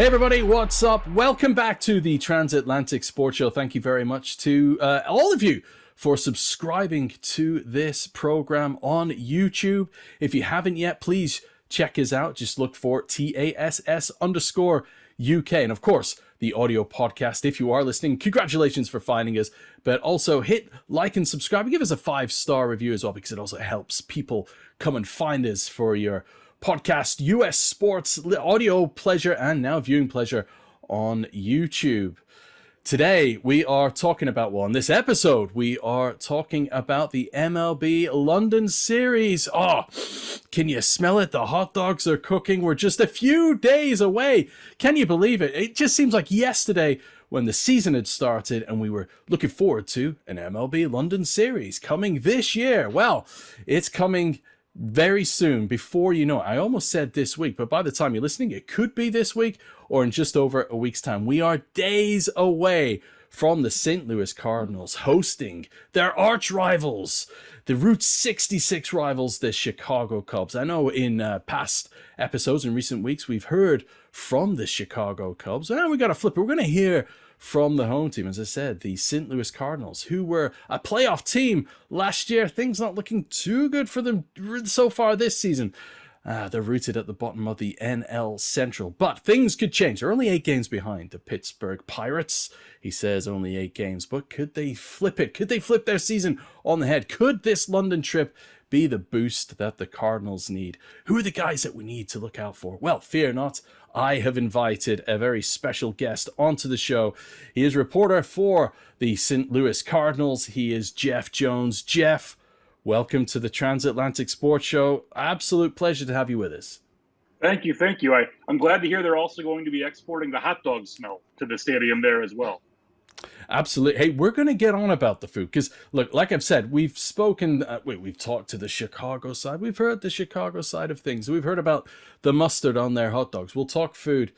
Everybody, what's up? Welcome back to the Transatlantic Sports Show. Thank you very much to all of you for subscribing to this program on YouTube. If you haven't yet, please check us out. Just look for TASS_UK. And of course, the audio podcast. If you are listening, congratulations for finding us. But also hit like and subscribe and give us a 5-star review as well, because it also helps people come and find us for your podcast, US sports, audio pleasure, and now viewing pleasure on YouTube. Today, we are talking about, well, in this episode, we are talking about the MLB London series. Oh, can you smell it? The hot dogs are cooking. We're just a few days away. Can you believe it? It just seems like yesterday when the season had started and we were looking forward to an MLB London series coming this year. Well, it's coming very soon. Before you know it, I almost said this week, but by the time you're listening, it could be this week or in just over a week's time. We are days away from the St. Louis Cardinals hosting their arch rivals, the Route 66 rivals, the Chicago Cubs. I know in past episodes in recent weeks, we've heard from the Chicago Cubs. And we got to flip it. We're going to hear from the home team, as I said, the St. Louis Cardinals, who were a playoff team last year. Things not looking too good for them so far this season. They're rooted at the bottom of the NL Central, but things could change. They're only 8 games behind the Pittsburgh Pirates. He says only 8 games, but could they flip it? Could they flip their season on the head? Could this London trip be the boost that the Cardinals need? Who are the guys that we need to look out for? Well, fear not. I have invited a very special guest onto the show. He is a reporter for the St. Louis Cardinals. He is Jeff Jones. Jeff, welcome to the Transatlantic Sports Show. Absolute pleasure to have you with us. Thank you. I'm glad to hear they're also going to be exporting the hot dog smell to the stadium there as well. Absolutely. Hey, we're going to get on about the food because, look, like I've said, we've spoken, we've talked to the Chicago side. We've heard the Chicago side of things. We've heard about the mustard on their hot dogs. We'll talk food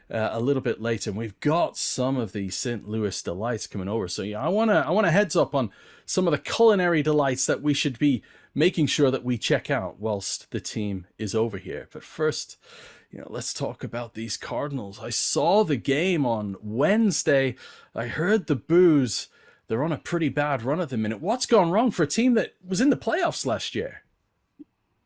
a little bit later. And we've got some of the St. Louis delights coming over. So yeah, I want a heads up on some of the culinary delights that we should be making sure that we check out whilst the team is over here. But first, let's talk about these Cardinals. I saw the game on Wednesday. I heard the boos. They're on a pretty bad run at the minute. What's gone wrong for a team that was in the playoffs last year?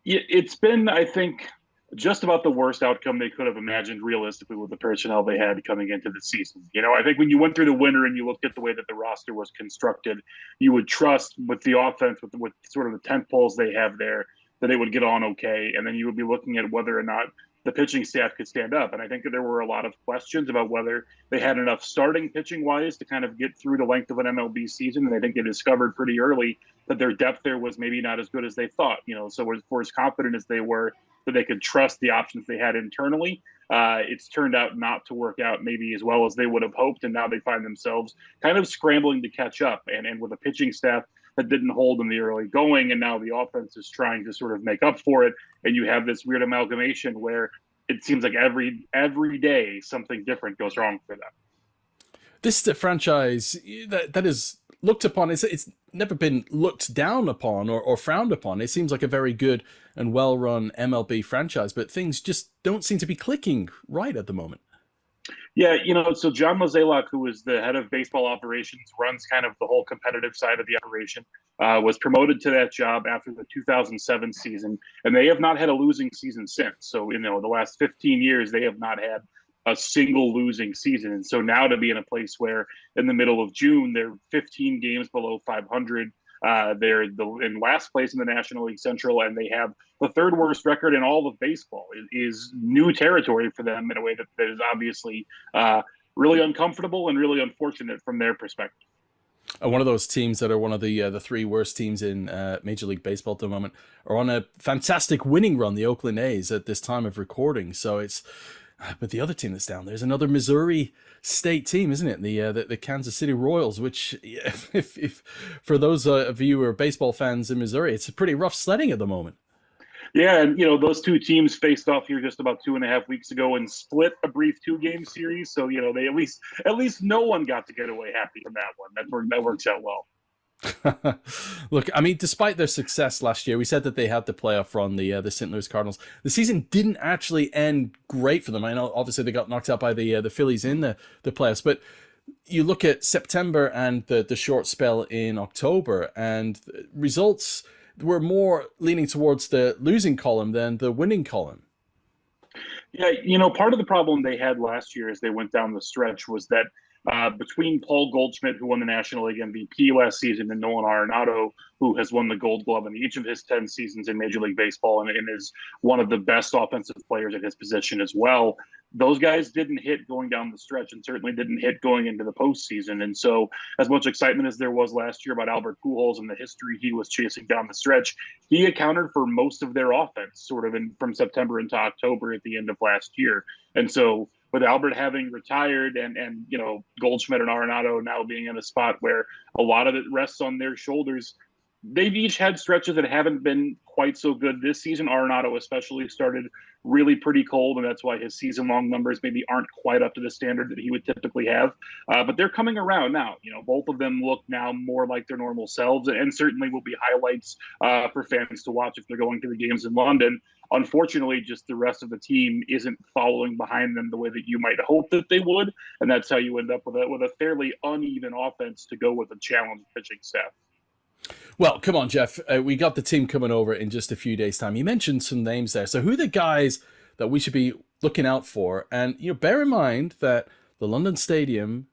It's been, I think, just about the worst outcome they could have imagined realistically with the personnel they had coming into the season. I think when you went through the winter and you looked at the way that the roster was constructed, you would trust with the offense, with sort of the tent poles they have there, that they would get on okay. And then you would be looking at whether or not the pitching staff could stand up. And I think that there were a lot of questions about whether they had enough starting pitching-wise to kind of get through the length of an MLB season. And I think they discovered pretty early that their depth there was maybe not as good as they thought. So for as confident as they were that they could trust the options they had internally, it's turned out not to work out maybe as well as they would have hoped. And now they find themselves kind of scrambling to catch up. And with a pitching staff that didn't hold in the early going, and now the offense is trying to sort of make up for it. And you have this weird amalgamation where it seems like every day something different goes wrong for them. This is a franchise that is looked upon. It's never been looked down upon or frowned upon. It seems like a very good and well-run MLB franchise, but things just don't seem to be clicking right at the moment. Yeah, so John Mozeliak, who is the head of baseball operations, runs kind of the whole competitive side of the operation, was promoted to that job after the 2007 season, and they have not had a losing season since. So, the last 15 years, they have not had a single losing season. And so now to be in a place where in the middle of June, they're 15 games below 500. They're in last place in the National League Central, and they have the 3rd worst record in all of baseball. Is new territory for them in a way that is obviously really uncomfortable and really unfortunate from their perspective. One of those teams that are one of the 3 worst teams in Major League Baseball at the moment are on a fantastic winning run, the Oakland A's, at this time of recording. So it's, but the other team that's down there is another Missouri State team, isn't it? The Kansas City Royals, which, if for those of you who are baseball fans in Missouri, it's a pretty rough sledding at the moment. Yeah, and those two teams faced off here just about 2.5 weeks ago and split a brief 2-game series. So they at least no one got to get away happy from that one. That works out well. Look, I mean, despite their success last year, we said that they had the playoff run, the St. Louis Cardinals. The season didn't actually end great for them. I know, obviously, they got knocked out by the Phillies in the playoffs, but you look at September and the short spell in October, and results were more leaning towards the losing column than the winning column. Yeah, part of the problem they had last year as they went down the stretch was that between Paul Goldschmidt, who won the National League MVP last season, and Nolan Arenado, who has won the Gold Glove in each of his 10 seasons in Major League Baseball and is one of the best offensive players at his position as well, those guys didn't hit going down the stretch and certainly didn't hit going into the postseason. And so, as much excitement as there was last year about Albert Pujols and the history he was chasing down the stretch, he accounted for most of their offense sort of from September into October at the end of last year. And so, with Albert having retired and Goldschmidt and Arenado now being in a spot where a lot of it rests on their shoulders, they've each had stretches that haven't been quite so good this season. Arenado especially started really pretty cold, and that's why his season-long numbers maybe aren't quite up to the standard that he would typically have. But they're coming around now. Both of them look now more like their normal selves, and certainly will be highlights for fans to watch if they're going to the games in London. Unfortunately, just the rest of the team isn't following behind them the way that you might hope that they would, and that's how you end up with a fairly uneven offense to go with a challenged pitching staff. Well, come on, Jeff. We got the team coming over in just a few days' time. You mentioned some names there. So who are the guys that we should be looking out for? And bear in mind that the London Stadium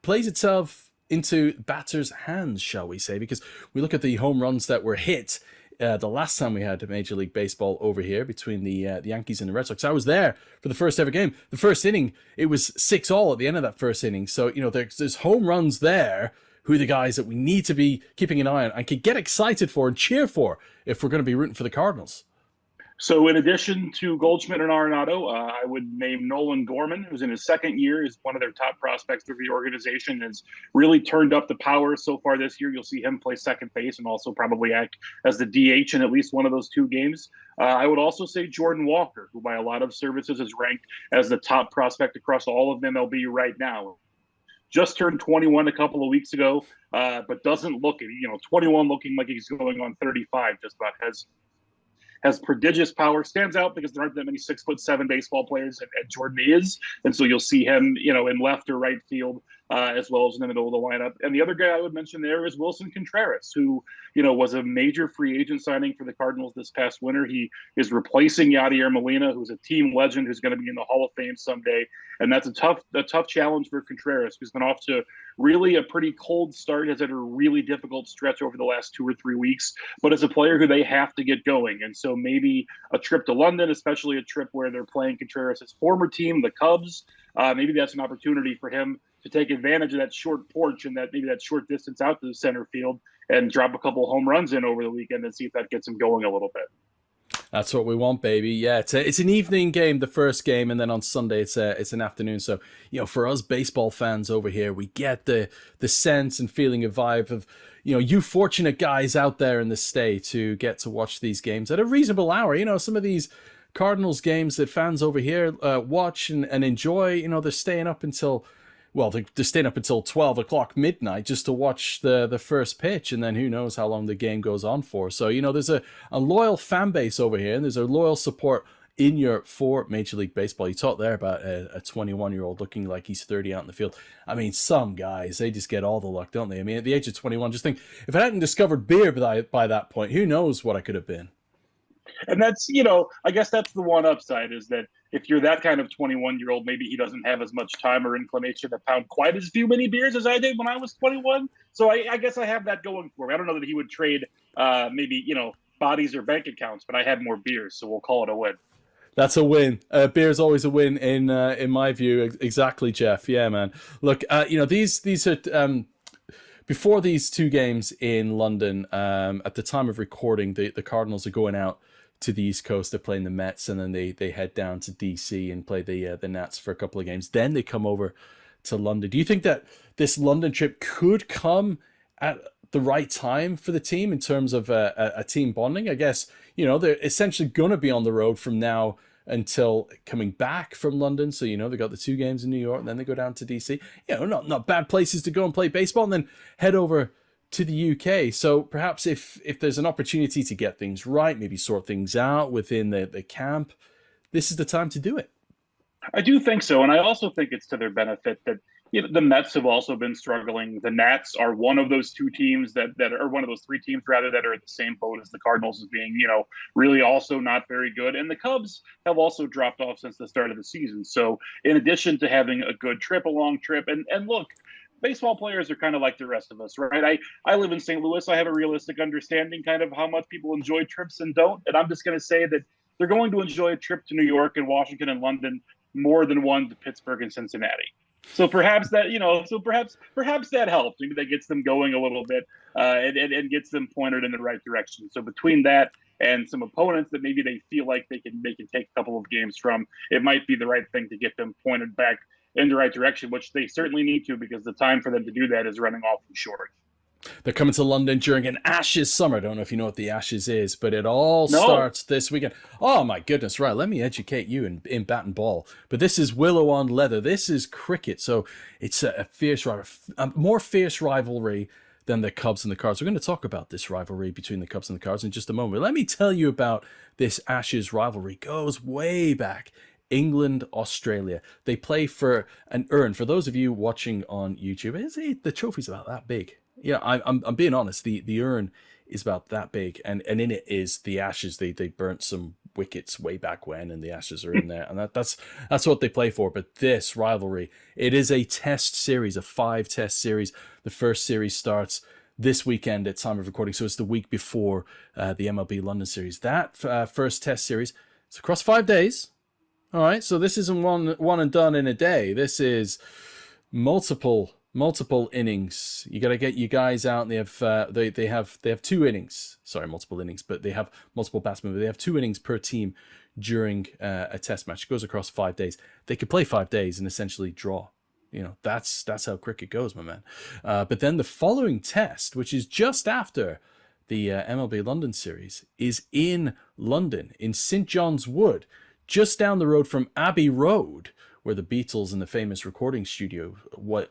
plays itself into batters' hands, shall we say, because we look at the home runs that were hit the last time we had Major League Baseball over here between the Yankees and the Red Sox. I was there for the first ever game. The first inning, it was 6-all at the end of that first inning. So, there's home runs there. Who are the guys that we need to be keeping an eye on and could get excited for and cheer for if we're going to be rooting for the Cardinals? So in addition to Goldschmidt and Arenado, I would name Nolan Gorman, who's in his second year, is one of their top prospects for the organization, has really turned up the power so far this year. You'll see him play second base and also probably act as the DH in at least one of those two games. I would also say Jordan Walker, who by a lot of services is ranked as the top prospect across all of MLB right now. Just turned 21 a couple of weeks ago, but doesn't look, 21 looking like he's going on 35 just about, has prodigious power, stands out because there aren't that many 6'7" baseball players, and Jordan is. And so you'll see him, in left or right field, as well as in the middle of the lineup. And the other guy I would mention there is Wilson Contreras, who, was a major free agent signing for the Cardinals this past winter. He is replacing Yadier Molina, who's a team legend, who's going to be in the Hall of Fame someday. And that's a tough challenge for Contreras, who's been off to really a pretty cold start, has had a really difficult stretch over the last 2 or 3 weeks, but as a player who they have to get going. And so maybe a trip to London, especially a trip where they're playing Contreras' former team, the Cubs, maybe that's an opportunity for him to take advantage of that short porch and that short distance out to the center field and drop a couple home runs in over the weekend and see if that gets him going a little bit. That's what we want, baby. Yeah, it's an evening game, the first game, and then on Sunday it's an afternoon. So, for us baseball fans over here, we get the sense and feeling and vibe of, you fortunate guys out there in the state to get to watch these games at a reasonable hour. Some of these Cardinals games that fans over here watch and enjoy, they're staying up until... Well, they're staying up until 12 o'clock midnight just to watch the first pitch, and then who knows how long the game goes on for. So, there's a loyal fan base over here, and there's a loyal support in Europe for Major League Baseball. You talked there about a 21-year-old looking like he's 30 out in the field. I mean, some guys, they just get all the luck, don't they? I mean, at the age of 21, just think, if I hadn't discovered beer by that point, who knows what I could have been. And that's, I guess that's the one upside, is that if you're that kind of 21-year-old, maybe he doesn't have as much time or inclination to pound quite as many beers as I did when I was 21. So I guess I have that going for me. I don't know that he would trade maybe, bodies or bank accounts, but I had more beers, so we'll call it a win. That's a win. Beer's always a win in my view. Exactly, Jeff. Yeah, man. Look, these are... before these two games in London, at the time of recording, the Cardinals are going out to the East Coast. They're playing the Mets, and then they head down to DC and play the Nats for a couple of games. Then they come over to London. Do you think that this London trip could come at the right time for the team in terms of a team bonding? I guess, they're essentially going to be on the road from now until coming back from London. So, they got the 2 games in New York, and then they go down to DC. Not bad places to go and play baseball, and then head over to the UK. So perhaps if there's an opportunity to get things right, maybe sort things out within the camp, this is the time to do it. I do think so, and I also think it's to their benefit that the Mets have also been struggling. The Nats are one of those 2 teams that are one of those 3 teams rather that are at the same boat as the Cardinals as being really also not very good. And the Cubs have also dropped off since the start of the season. So in addition to having a good trip, a long trip, and look, baseball players are kind of like the rest of us, right? I live in St. Louis. I have a realistic understanding kind of how much people enjoy trips and don't. And I'm just going to say that they're going to enjoy a trip to New York and Washington and London more than one to Pittsburgh and Cincinnati. So perhaps that, perhaps that helps. Maybe that gets them going a little bit and gets them pointed in the right direction. So between that and some opponents that maybe they feel like they can take a couple of games from, it might be the right thing to get them pointed back in the right direction, which they certainly need to, because the time for them to do that is running awfully short. They're coming to London during an Ashes summer. I don't know if you know what the Ashes is, but it all starts this weekend. Oh, my goodness. Right. Let me educate you in bat and ball. But this is willow on leather. This is cricket. So it's a more fierce rivalry than the Cubs and the Cards. We're going to talk about this rivalry between the Cubs and the Cards in just a moment. Let me tell you about this Ashes rivalry. It goes way back. England, Australia. They play for an urn. For those of you watching on YouTube, the trophy's about that big. Yeah, I'm being honest. The urn is about that big, and in it is the ashes. They burnt some wickets way back when, and the ashes are in there, and that's what they play for. But this rivalry, it is a test series, a 5-test series. The first series starts this weekend at time of recording, so it's the week before the MLB London series. That first test series, it's across 5 days. All right, so this isn't one and done in a day. This is multiple innings. You got to get you guys out, and they have 2 innings. Sorry, multiple innings, but they have multiple batsmen. But they have 2 innings per team during a test match. It goes across 5 days. They could play 5 days and essentially draw. That's how cricket goes, my man. But then the following test, which is just after the MLB London series, is in London, in St John's Wood, just down the road from Abbey Road, where the Beatles and the famous recording studio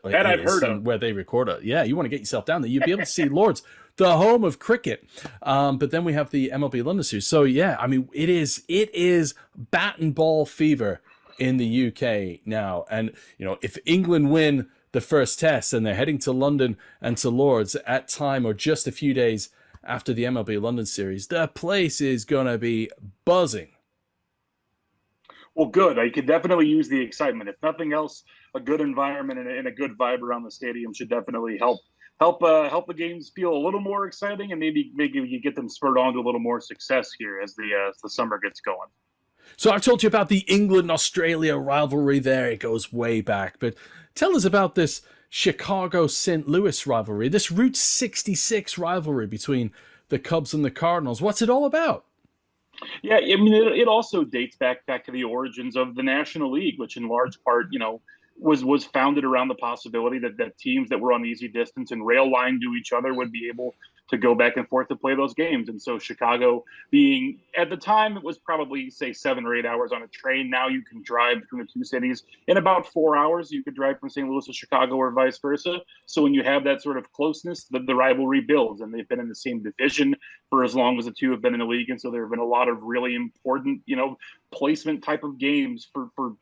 I've heard of, where they record it. Yeah, you want to get yourself down there. You'll be able to see Lord's, the home of cricket. But then we have the MLB London series. So yeah, I mean, it is bat and ball fever in the UK now. And if England win the first test and they're heading to London and to Lord's at time or just a few days after the MLB London series, the place is gonna be buzzing. Well, good. I could definitely use the excitement. If nothing else, a good environment and a good vibe around the stadium should definitely help the games feel a little more exciting, and maybe you get them spurred on to a little more success here as the summer gets going. So I've told you about the England-Australia rivalry there. It goes way back. But tell us about this Chicago-St. Louis rivalry, this Route 66 rivalry between the Cubs and the Cardinals. What's it all about? Yeah, I mean, it also dates back to the origins of the National League, which in large part, was founded around the possibility that teams that were on easy distance and rail line to each other would be able to go back and forth to play those games. And so Chicago, being at the time, it was probably say 7 or 8 hours on a train. Now you can drive between the 2 cities in about 4 hours. You could drive from St. Louis to Chicago or vice versa. So when you have that sort of closeness, the rivalry builds, and they've been in the same division for as long as the two have been in the league. And so there have been a lot of really important, placement type of games for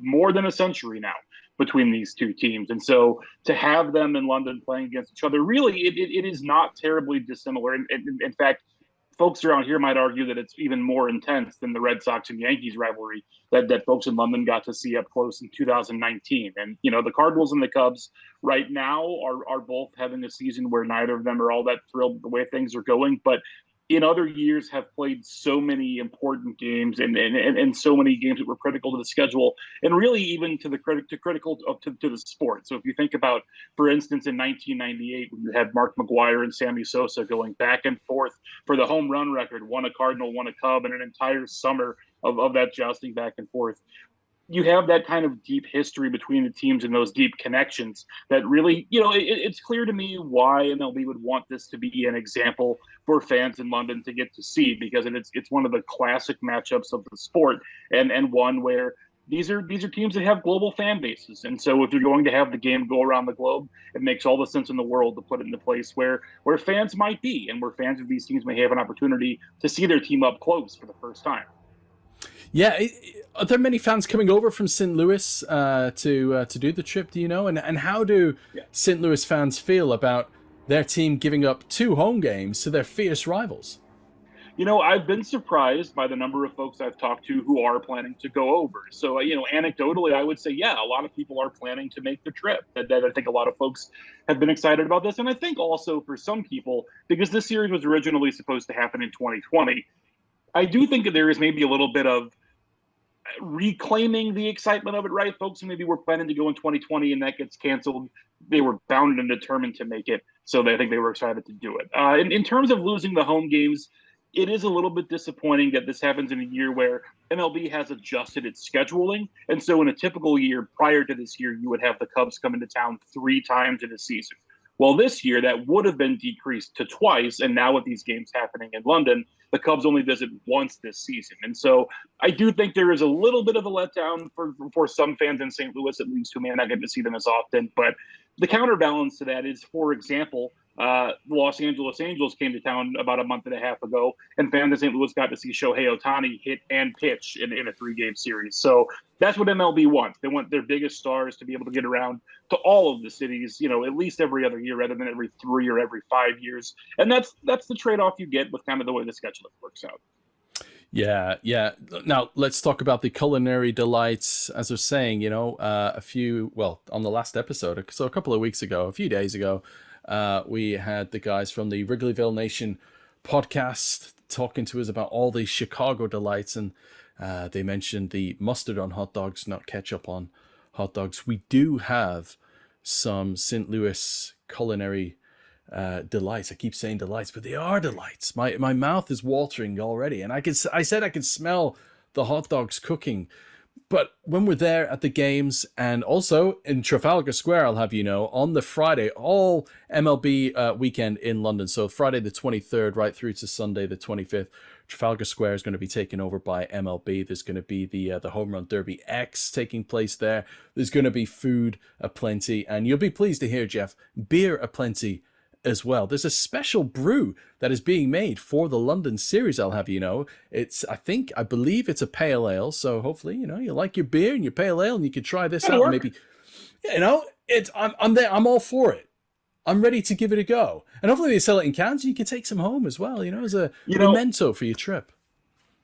more than a century now between these 2 teams. And so to have them in London playing against each other, really, it is not terribly dissimilar. In fact, folks around here might argue that it's even more intense than the Red Sox and Yankees rivalry that folks in London got to see up close in 2019. And, the Cardinals and the Cubs right now are both having a season where neither of them are all that thrilled with the way things are going. But in other years have played so many important games and so many games that were critical to the schedule and really even to the sport. So if you think about, for instance, in 1998, when you had Mark McGwire and Sammy Sosa going back and forth for the home run record, one a Cardinal, one a Cub, and an entire summer of that jousting back and forth. you have that kind of deep history between the teams and those deep connections that really, it's clear to me why MLB would want this to be an example for fans in London to get to see, because it's one of the classic matchups of the sport, and one where these are teams that have global fan bases. And so if you're going to have the game go around the globe, it makes all the sense in the world to put it in a place where fans might be, and where fans of these teams may have an opportunity to see their team up close for the first time. Yeah, are there many fans coming over from St. Louis to do the trip? Do you know? And how do St. Louis fans feel about their team giving up 2 home games to their fierce rivals? I've been surprised by the number of folks I've talked to who are planning to go over. So, anecdotally, I would say, yeah, a lot of people are planning to make the trip. That I think a lot of folks have been excited about this. And I think also for some people, because this series was originally supposed to happen in 2020, I do think that there is maybe a little bit of reclaiming the excitement of it, right? Folks who maybe were planning to go in 2020 and that gets canceled, they were bound and determined to make it. So I think they were excited to do it. In terms of losing the home games, it is a little bit disappointing that this happens in a year where MLB has adjusted its scheduling. And so in a typical year prior to this year, you would have the Cubs come into town 3 times in a season. Well, this year that would have been decreased to twice. And now with these games happening in London, the Cubs only visit once this season. And so I do think there is a little bit of a letdown for some fans in St. Louis, at least, who may not get to see them as often. But the counterbalance to that is, for example, Los Angeles Angels came to town about a month and a half ago, and fans in St. Louis got to see Shohei Ohtani hit and pitch in a 3-game series. So that's what MLB wants. They want their biggest stars to be able to get around to all of the cities, at least every other year rather than every 3 or every 5 years. And that's the trade-off you get with kind of the way the schedule works out. Yeah. Now let's talk about the culinary delights. As I was saying, on the last episode, so a couple of weeks ago, a few days ago, we had the guys from the Wrigleyville Nation podcast talking to us about all the Chicago delights, and they mentioned the mustard on hot dogs, not ketchup on hot dogs. We do have some St. Louis culinary delights. I keep saying delights, but they are delights. My mouth is watering already, and I said I could smell the hot dogs cooking. But when we're there at the games, and also in Trafalgar Square, I'll have you know, on the Friday, all MLB weekend in London, so Friday the 23rd right through to Sunday the 25th, Trafalgar Square is going to be taken over by MLB. There's going to be the Home Run Derby X taking place there. There's going to be food aplenty, and you'll be pleased to hear, Jeff, beer aplenty as well. There's a special brew that is being made for the London series, I'll have you know. I believe it's a pale ale, so hopefully, you like your beer and your pale ale, and you could try this out. Maybe, I'm there. I'm all for it. I'm ready to give it a go. And hopefully they sell it in cans, and you can take some home as well, as a memento for your trip.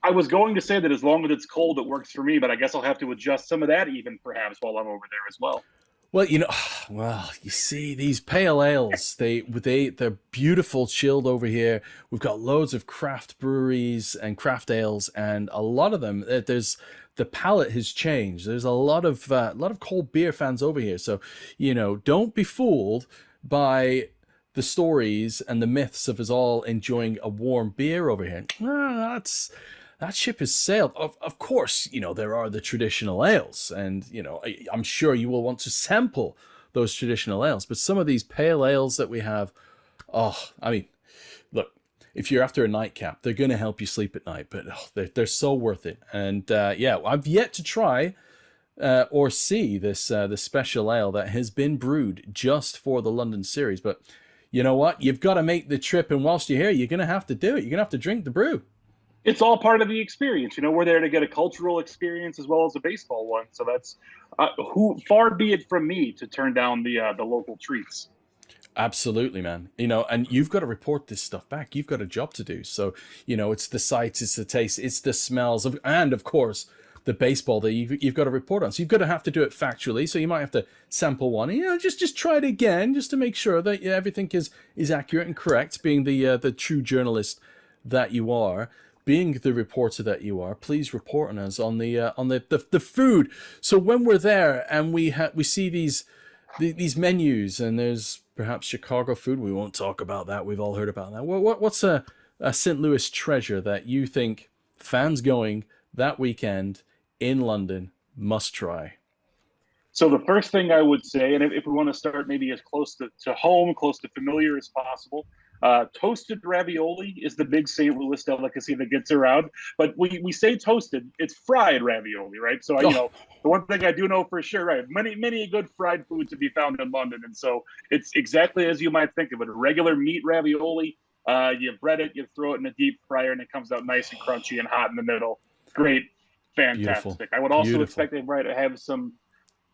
I was going to say that as long as it's cold, it works for me, but I guess I'll have to adjust some of that even perhaps while I'm over there as well. Well, you see these pale ales, they're beautiful chilled over here. We've got loads of craft breweries and craft ales, and a lot of them, the palate has changed. There's a lot of cold beer fans over here. So, don't be fooled by the stories and the myths of us all enjoying a warm beer over here. That ship has sailed. Of course, there are the traditional ales, and, I'm sure you will want to sample those traditional ales. But some of these pale ales that we have, look, if you're after a nightcap, they're going to help you sleep at night, but they're so worth it. And I've yet to try or see this the special ale that has been brewed just for the London series. But you know what? You've got to make the trip, and whilst you're here, you're going to have to do it. You're going to have to drink the brew. It's all part of the experience. We're there to get a cultural experience as well as a baseball one. So that's far be it from me to turn down the local treats. Absolutely, man. And you've got to report this stuff back. You've got a job to do. So, it's the sights, it's the taste, it's the smells, and of course, the baseball that you've got to report on. So you've got to have to do it factually. So you might have to sample one. Just try it again, just to make sure that everything is accurate and correct. Being the true journalist that you are. Being the reporter that you are, please report on us on the food. So when we're there and we see these menus, and there's perhaps Chicago food, we won't talk about that. We've all heard about that. What's a St. Louis treasure that you think fans going that weekend in London must try? So the first thing I would say, and if we want to start maybe as close to home, close to familiar as possible, toasted ravioli is the big St. Louis delicacy that gets around. But we say toasted, it's fried ravioli, right? So, Oh, the one thing I do know for sure, right? Many good fried food to be found in London. And so it's exactly as you might think of it, a regular meat ravioli. You bread it, you throw it in a deep fryer, and it comes out nice and crunchy and hot in the middle. Great, beautiful, fantastic. I would also beautiful. expect them to have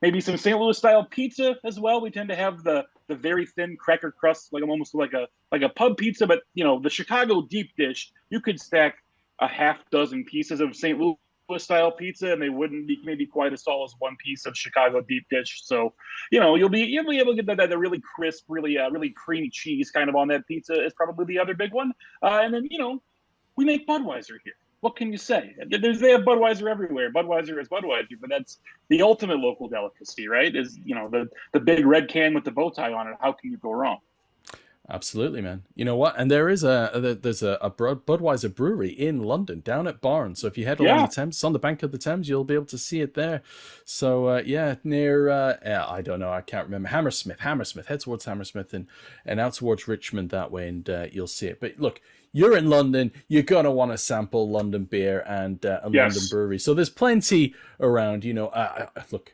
maybe some St. Louis style pizza as well. We tend to have the very thin cracker crust, like almost like a pub pizza, but the Chicago deep dish, you could stack a half dozen pieces of St. Louis style pizza, and they wouldn't be maybe quite as tall as one piece of Chicago deep dish. So, you'll be able to get that really crisp, really creamy cheese kind of on that pizza is probably the other big one. And then we make Budweiser here. What can you say? They have Budweiser everywhere. Budweiser is Budweiser, but that's the ultimate local delicacy, right? Is the big red can with the bow tie on it. How can you go wrong? Absolutely, man. You know what? And there's a Budweiser brewery in London, down at Barnes. So if you head along the Thames, it's on the bank of the Thames, you'll be able to see it there. So near I don't know, I can't remember, Hammersmith. Head towards Hammersmith and out towards Richmond that way, and you'll see it. But look, you're in London, you're gonna want to sample London beer and London brewery. So there's plenty around. Look.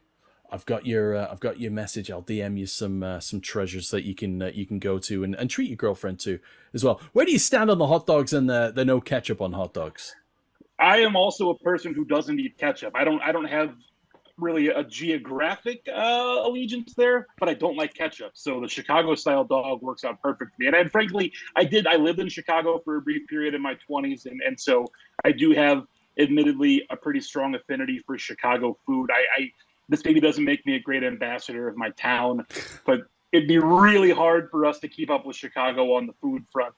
I've got your message. I'll DM you some treasures that you can go to and treat your girlfriend to as well. Where do you stand on the hot dogs and the no ketchup on hot dogs? I am also a person who doesn't eat ketchup. I don't have really a geographic allegiance there, but I don't like ketchup. So the Chicago style dog works out perfect for me. And frankly, I lived in Chicago for a brief period in my 20s, and so I do have admittedly a pretty strong affinity for Chicago food. This maybe doesn't make me a great ambassador of my town, but it'd be really hard for us to keep up with Chicago on the food front,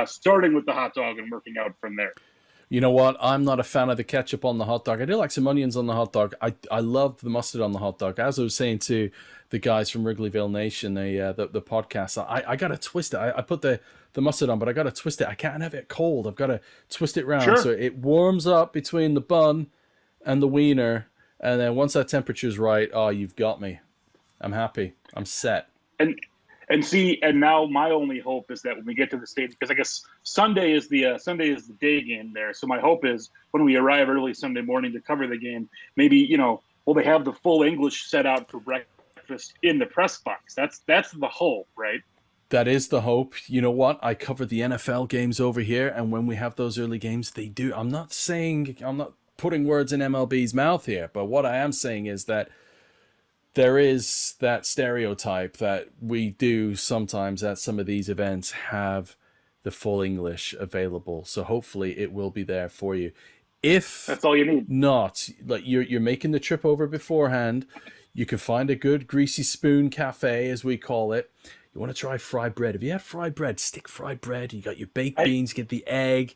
starting with the hot dog and working out from there. You know what? I'm not a fan of the ketchup on the hot dog. I do like some onions on the hot dog. I love the mustard on the hot dog. As I was saying to the guys from Wrigleyville Nation, the podcast, I got to twist it. I put the mustard on, but I got to twist it. I can't have it cold. I've got to twist it round so it warms up between the bun and the wiener. And then once that temperature's right, oh, you've got me. I'm happy. I'm set. And now my only hope is that when we get to the stadium, because I guess Sunday is the day game there. So my hope is when we arrive early Sunday morning to cover the game, maybe will they have the full English set out for breakfast in the press box? That's the hope, right? That is the hope. You know what? I cover the NFL games over here, and when we have those early games, they do. I'm not putting words in MLB's mouth here, but what I am saying is that there is that stereotype that we do sometimes at some of these events have the full English available. So hopefully it will be there for you. If that's all you need, not like you're making the trip over beforehand, you can find a good greasy spoon cafe, as we call it. You want to try fried bread. If you had fried bread, stick fried bread. You got your baked beans, get the egg.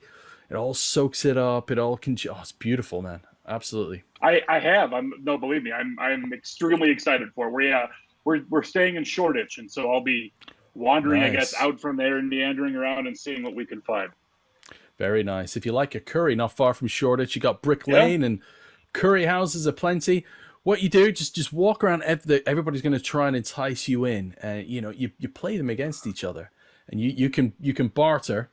It all soaks it up. It all can. Oh, it's beautiful, man. Absolutely. I have. Believe me, I'm extremely excited for it. We're staying in Shoreditch, and so I'll be wandering, I guess, out from there and meandering around and seeing what we can find. Very nice. If you like a curry, not far from Shoreditch, you got Brick Lane and curry houses aplenty. What you do, just walk around. Everybody's going to try and entice you in, and you play them against each other, and you can barter.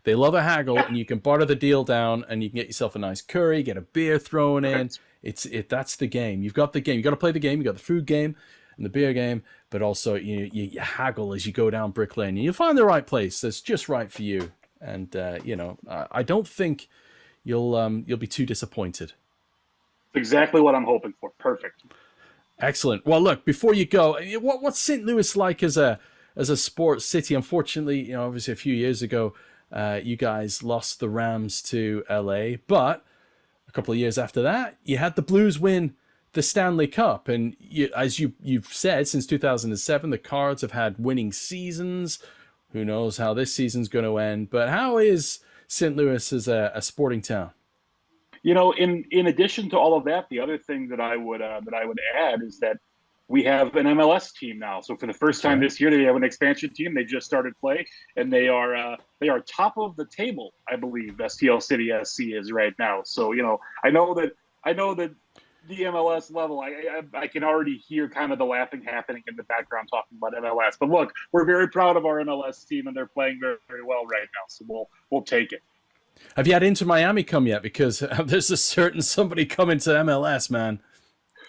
They love a haggle, and you can barter the deal down, and you can get yourself a nice curry, get a beer thrown in. That's the game. You've got the game. You got to play the game. You got the food game and the beer game, but also you haggle as you go down Brick Lane, and you'll find the right place that's just right for you. And I don't think you'll be too disappointed. Exactly what I'm hoping for. Perfect. Excellent. Well, look, before you go, what's St. Louis like as a sports city? Unfortunately, obviously a few years ago, you guys lost the Rams to LA, but a couple of years after that, you had the Blues win the Stanley Cup. And as you've said, since 2007, the Cards have had winning seasons. Who knows how this season's going to end? But how is St. Louis as a sporting town? In addition to all of that, the other thing that I would add is that we have an MLS team now. So for the first time this year, they have an expansion team. They just started play, and they are top of the table, I believe. STL City SC is right now. So I know that the MLS level, I can already hear kind of the laughing happening in the background talking about MLS. But look, we're very proud of our MLS team, and they're playing very, very well right now. So we'll take it. Have you had Inter Miami come yet? Because there's a certain somebody coming to MLS, man.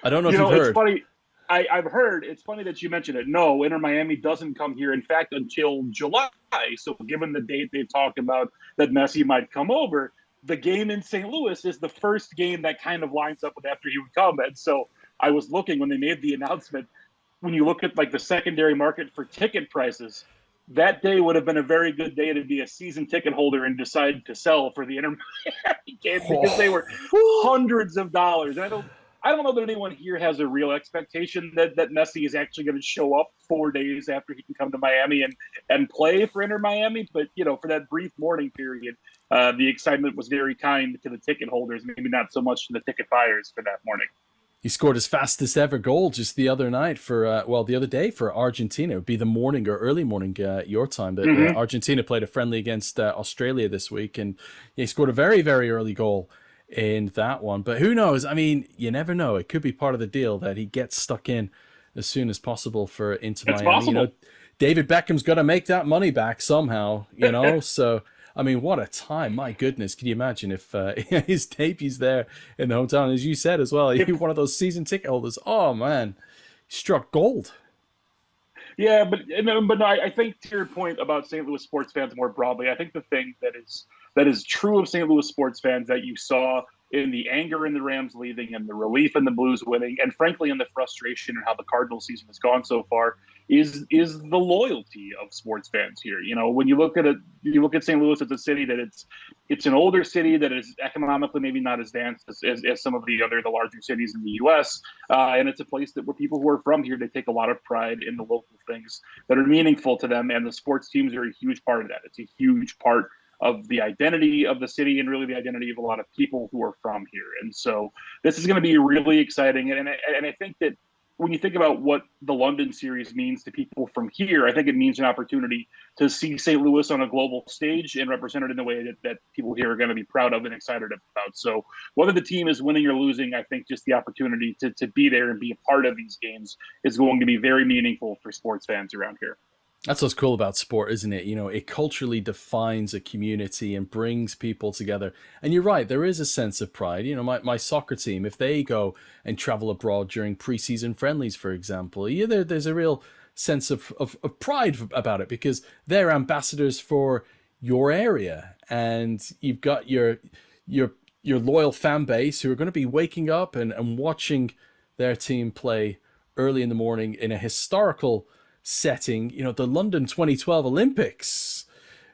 I don't know if you've It's heard. funny. I've heard. It's funny that you mentioned it. No, Inter Miami doesn't come here, in fact, until July. So given the date they've talked about that Messi might come over, the game in St. Louis is the first game that kind of lines up with after he would come. And so I was looking when they made the announcement, when you look at like the secondary market for ticket prices, that day would have been a very good day to be a season ticket holder and decide to sell for the Inter Miami game because they were hundreds of dollars. And I don't know that anyone here has a real expectation that Messi is actually going to show up 4 days after he can come to Miami and play for Inter Miami. But, for that brief mourning period, the excitement was very kind to the ticket holders, maybe not so much to the ticket buyers for that morning. He scored his fastest ever goal just the other night the other day for Argentina. It would be the morning or early morning your time. But Argentina played a friendly against Australia this week, and he scored a very, very early goal in that one. But who knows? I mean, you never know. It could be part of the deal that he gets stuck in as soon as possible for Inter Miami. Possible. David Beckham's got to make that money back somehow, so... I mean, what a time. My goodness. Can you imagine if his debut's there in the hometown? As you said as well, you're one of those season ticket holders. Oh, man. He struck gold. Yeah, but no, I think to your point about St. Louis sports fans more broadly, I think the thing that is true of St. Louis sports fans that you saw in the anger in the Rams leaving and the relief in the Blues winning, and frankly in the frustration and how the Cardinals season has gone so far, is the loyalty of sports fans here. When you look at it, you look at St. Louis as a city that it's an older city that is economically maybe not as dense as some of the larger cities in the U.S. And it's a place where people who are from here, they take a lot of pride in the local things that are meaningful to them, and the sports teams are a huge part of that. It's a huge part of the identity of the city and really the identity of a lot of people who are from here. And so this is going to be really exciting. And I think that when you think about what the London series means to people from here, I think it means an opportunity to see St. Louis on a global stage and represented in a way that people here are going to be proud of and excited about. So whether the team is winning or losing, I think just the opportunity to be there and be a part of these games is going to be very meaningful for sports fans around here. That's what's cool about sport, isn't it? It culturally defines a community and brings people together. And you're right, there is a sense of pride. My soccer team, if they go and travel abroad during preseason friendlies, for example, there's a real sense of pride about it because they're ambassadors for your area. And you've got your loyal fan base who are going to be waking up and watching their team play early in the morning in a historical setting, the London 2012 Olympics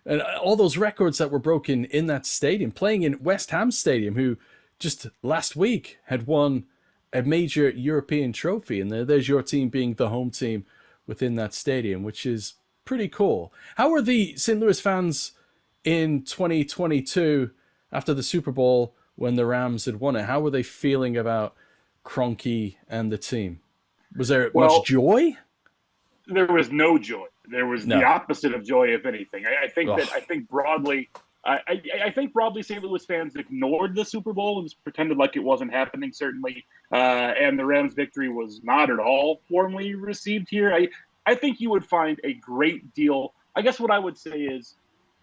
and all those records that were broken in that stadium, playing in West Ham Stadium, who just last week had won a major European trophy. And there's your team being the home team within that stadium, which is pretty cool. How were the St. Louis fans in 2022 after the Super Bowl when the Rams had won it? How were they feeling about Kroenke and the team? Was there much joy? There was no joy. There was the opposite of joy, if anything. I think broadly, St. Louis fans ignored the Super Bowl and just pretended like it wasn't happening, certainly. And the Rams' victory was not at all warmly received here. I think you would find a great deal. I guess what I would say is,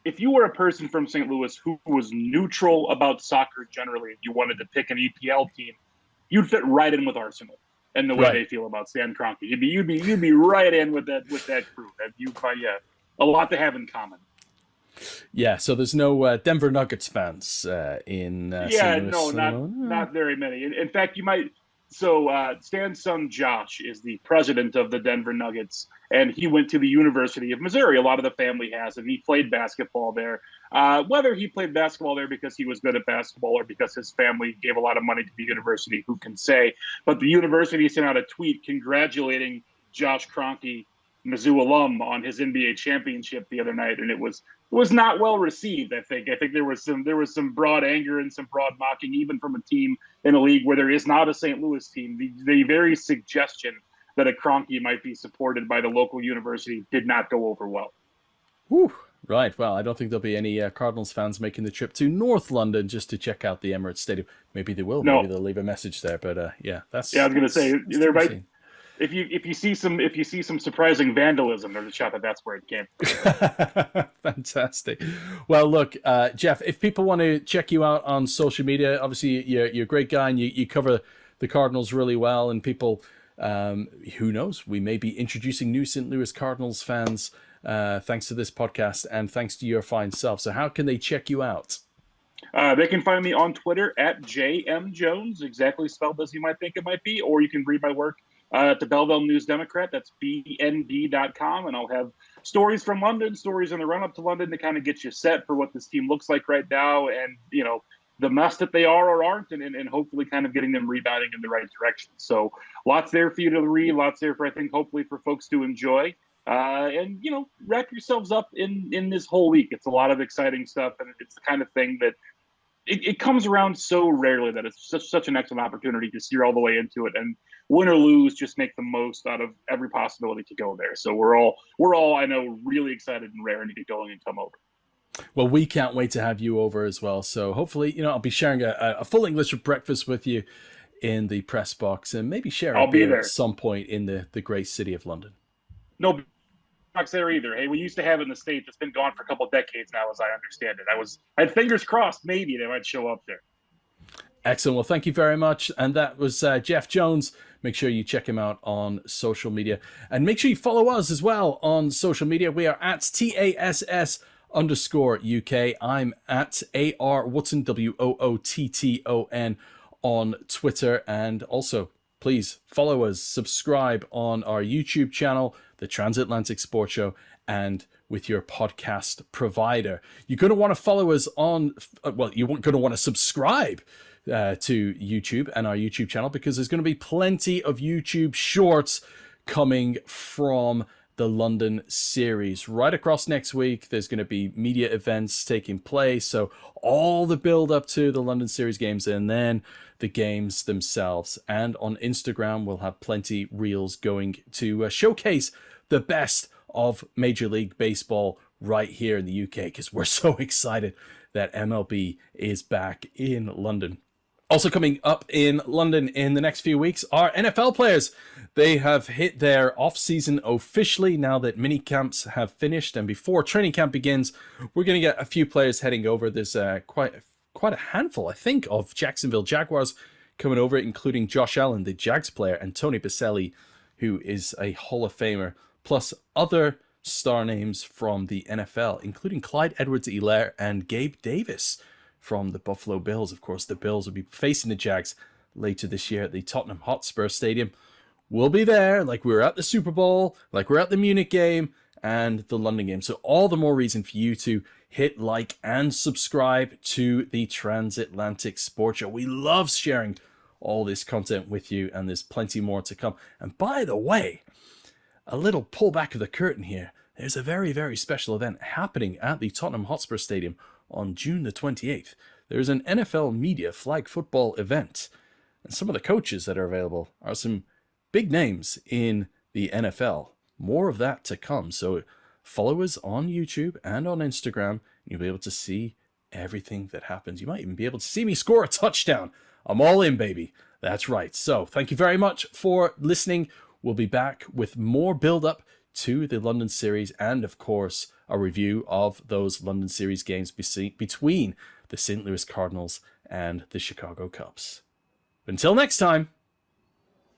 if you were a person from St. Louis who was neutral about soccer generally, and you wanted to pick an EPL team, you'd fit right in with Arsenal and the way they feel about Stan Kroenke. You'd be right in with that crew. That you find a lot to have in common. Yeah, so there's no Denver Nuggets fans in St. Louis. Not very many. In fact, you might. So Stan's son Josh is the president of the Denver Nuggets, and he went to the University of Missouri. A lot of the family has, and he played basketball there. Whether he played basketball there because he was good at basketball or because his family gave a lot of money to the university, who can say? But the university sent out a tweet congratulating Josh Kroenke, Mizzou alum, on his NBA championship the other night, and it was not well received. I think there was some broad anger and some broad mocking, even from a team in a league where there is not a St. Louis team. The very suggestion that a Kroenke might be supported by the local university did not go over well. Whew. Right. Well, I don't think there'll be any Cardinals fans making the trip to North London just to check out the Emirates Stadium. Maybe they will. Maybe No, they'll leave a message there. But yeah, yeah, I was going to say that's to there be might seen. if you see some surprising vandalism, there's a shot that that's where it came from. Fantastic. Well, look, Jeff, if people want to check you out on social media, obviously you're a great guy and you cover the Cardinals really well. And people, who knows, we may be introducing new St. Louis Cardinals fans thanks to this podcast and thanks to your fine self. So how can they check you out? They can find me on Twitter at JMJones, exactly spelled as you might think it might be, or you can read my work at the Belleville News Democrat. That's bnb.com, and I'll have stories from London, stories in the run-up to London to kind of get you set for what this team looks like right now and, the mess that they are or aren't, and hopefully kind of getting them rebounding in the right direction. So lots there for you to read, lots there for, I think, hopefully for folks to enjoy. And, wrap yourselves up in this whole week. It's a lot of exciting stuff, and it's the kind of thing that it comes around so rarely that it's such an excellent opportunity to steer all the way into it. And win or lose, just make the most out of every possibility to go there. So we're all, I know, really excited and raring to get going and come over. Well, we can't wait to have you over as well. So hopefully, I'll be sharing a full English breakfast with you in the press box and maybe share a beer at some point in the great city of London. No box there either. Hey, we used to have it in the States. It's been gone for a couple of decades now, as I understand it. I had fingers crossed maybe they might show up there. Excellent. Well, thank you very much. And that was Jeff Jones. Make sure you check him out on social media. And make sure you follow us as well on social media. We are at TASS_UK. I'm at AR Wootton, WOOTTON on Twitter. And also, please follow us, subscribe on our YouTube channel, The Transatlantic Sports Show, and with your podcast provider. You're going to want to follow us on, you're going to want to subscribe to YouTube and our YouTube channel because there's going to be plenty of YouTube shorts coming from the London series. Right across next week, there's going to be media events taking place. So all the build up to the London series games and then the games themselves. And on Instagram, we'll have plenty reels going to showcase the best of Major League Baseball right here in the UK because we're so excited that MLB is back in London. Also coming up in London in the next few weeks are NFL players. They have hit their off-season officially now that mini camps have finished. And before training camp begins, we're going to get a few players heading over. There's quite a handful, I think, of Jacksonville Jaguars coming over, including Josh Allen, the Jags player, and Tony Baselli, who is a Hall of Famer, plus other star names from the NFL, including Clyde Edwards-Helaire and Gabe Davis from the Buffalo Bills. Of course, the Bills will be facing the Jags later this year at the Tottenham Hotspur Stadium. We'll be there like we were at the Super Bowl, like we're at the Munich game and the London game. So all the more reason for you to hit like and subscribe to the Transatlantic Sports Show. We love sharing all this content with you, and there's plenty more to come. And by the way, a little pull back of the curtain here. There's a very, very special event happening at the Tottenham Hotspur Stadium on June the 28th. There's an NFL Media Flag Football event. And some of the coaches that are available are some big names in the NFL. More of that to come. So follow us on YouTube and on Instagram. And you'll be able to see everything that happens. You might even be able to see me score a touchdown. I'm all in, baby. That's right. So thank you very much for listening. We'll be back with more build-up to the London series and, of course, a review of those London series games between the St. Louis Cardinals and the Chicago Cubs. Until next time.